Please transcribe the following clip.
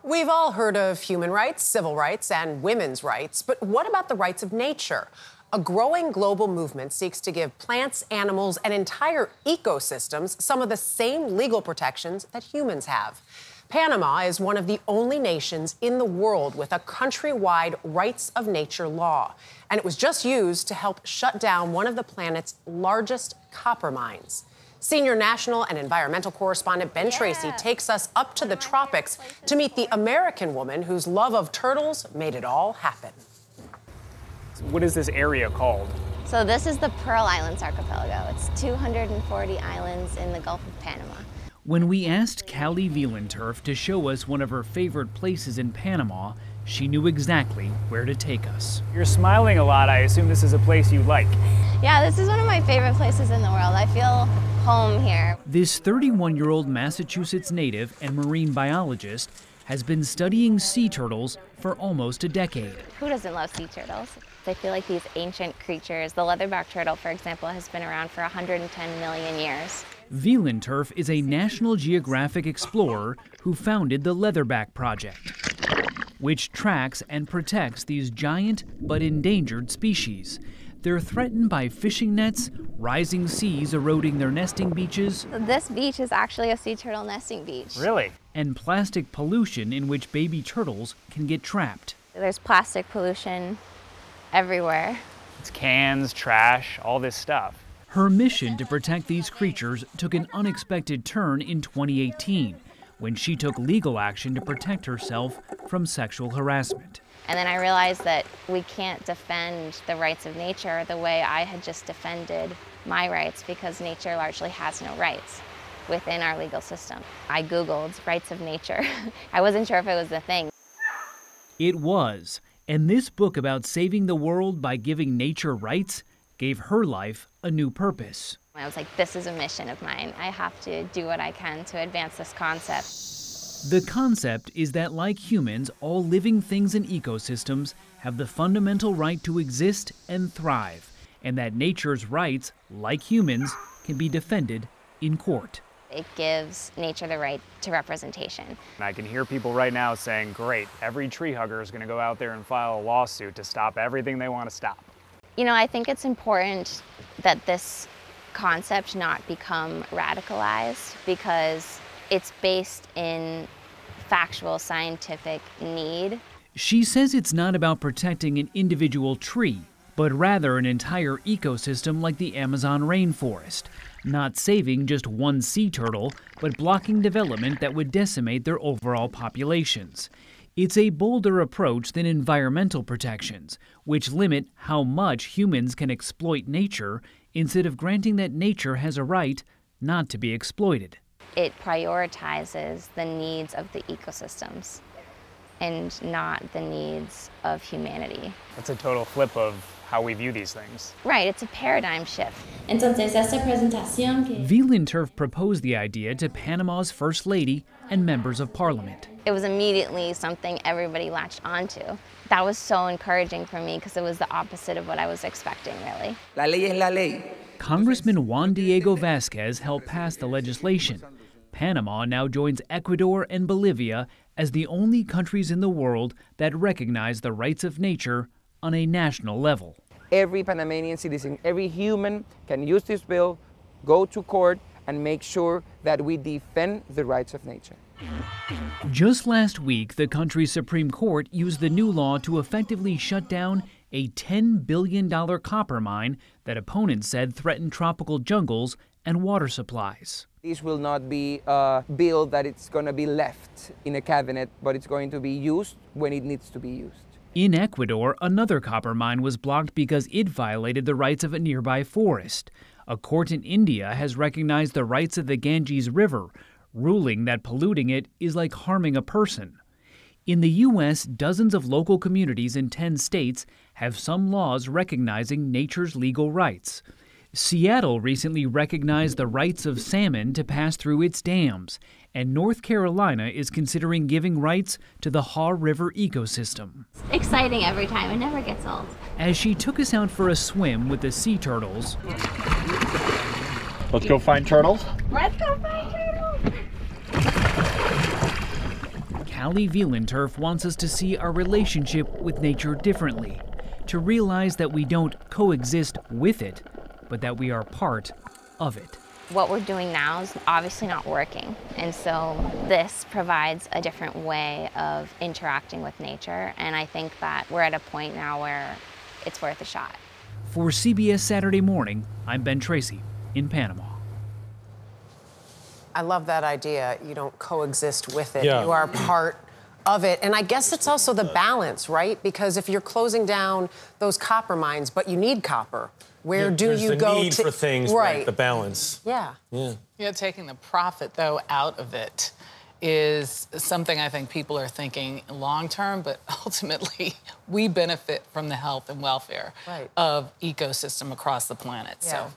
We've all heard of human rights, civil rights, and women's rights, but what about the rights of nature? A growing global movement seeks to give plants, animals, and entire ecosystems some of the same legal protections that humans have. Panama is one of the only nations in the world with a countrywide rights of nature law, and it was just used to help shut down one of the planet's largest copper mines. Senior national and environmental correspondent Ben Tracy takes us up to the tropics to meet the American woman whose love of turtles made it all happen. What is this area called? So this is the Pearl Islands archipelago. It's 240 islands in the Gulf of Panama. When we asked Callie Wielenturf to show us one of her favorite places in Panama, she knew exactly where to take us. You're smiling a lot. I assume this is a place you like. Yeah, this is one of my favorite places in the world. I feel home here. This 31-year-old Massachusetts native and marine biologist has been studying sea turtles for almost a decade. Who doesn't love sea turtles? They feel like these ancient creatures. The leatherback turtle, for example, has been around for 110 million years. Wielenturf is a National Geographic explorer who founded the Leatherback Project, which tracks and protects these giant but endangered species. They're threatened by fishing nets, rising seas eroding their nesting beaches. This beach is actually a sea turtle nesting beach. Really? And plastic pollution in which baby turtles can get trapped. There's plastic pollution everywhere. It's cans, trash, all this stuff. Her mission to protect these creatures took an unexpected turn in 2018 when she took legal action to protect herself from sexual harassment. And then I realized that we can't defend the rights of nature the way I had just defended my rights, because nature largely has no rights within our legal system. I Googled rights of nature. I wasn't sure if it was a thing. It was, and this book about saving the world by giving nature rights gave her life a new purpose. I was like, this is a mission of mine. I have to do what I can to advance this concept. The concept is that, like humans, all living things and ecosystems have the fundamental right to exist and thrive, and that nature's rights, like humans, can be defended in court. It gives nature the right to representation. And I can hear people right now saying, great, every tree hugger is going to go out there and file a lawsuit to stop everything they want to stop. You know, I think it's important that this concept not become radicalized, because it's based in factual scientific need. She says it's not about protecting an individual tree, but rather an entire ecosystem like the Amazon rainforest, not saving just one sea turtle, but blocking development that would decimate their overall populations. It's a bolder approach than environmental protections, which limit how much humans can exploit nature instead of granting that nature has a right not to be exploited. It prioritizes the needs of the ecosystems and not the needs of humanity. That's a total flip of how we view these things. Right, it's a paradigm shift. Entonces, esta presentación que... Wielenturf proposed the idea to Panama's First Lady and members of Parliament. It was immediately something everybody latched onto. That was so encouraging for me, because it was the opposite of what I was expecting, really. La ley es la ley. Congressman Juan Diego Vasquez helped pass the legislation. Panama now joins Ecuador and Bolivia as the only countries in the world that recognize the rights of nature on a national level. Every Panamanian citizen, every human can use this bill, go to court, and make sure that we defend the rights of nature. Just last week, the country's Supreme Court used the new law to effectively shut down a $10 billion copper mine that opponents said threatened tropical jungles and water supplies. This will not be a bill that it's going to be left in a cabinet, but it's going to be used when it needs to be used. In Ecuador, another copper mine was blocked because it violated the rights of a nearby forest. A court in India has recognized the rights of the Ganges River, ruling that polluting it is like harming a person. In the U.S., dozens of local communities in 10 states have some laws recognizing nature's legal rights. Seattle recently recognized the rights of salmon to pass through its dams, and North Carolina is considering giving rights to the Haw River ecosystem. It's exciting every time. It never gets old. As she took us out for a swim with the sea turtles, let's go find turtles. Let's go find turtles. Callie Wielenturf wants us to see our relationship with nature differently, to realize that we don't coexist with it, but that we are part of it. What we're doing now is obviously not working, and so this provides a different way of interacting with nature, and I think that we're at a point now where it's worth a shot. For CBS Saturday Morning, I'm Ben Tracy in Panama. I love that idea. You don't coexist with it. Yeah. You are part of it. And I guess it's also the balance, right? Because if you're closing down those copper mines, but you need copper, where do you go to? There's the need for things, right? The balance. Yeah. Yeah, taking the profit, though, out of it is something I think people are thinking long-term, but ultimately we benefit from the health and welfare of ecosystem across the planet. Yeah. So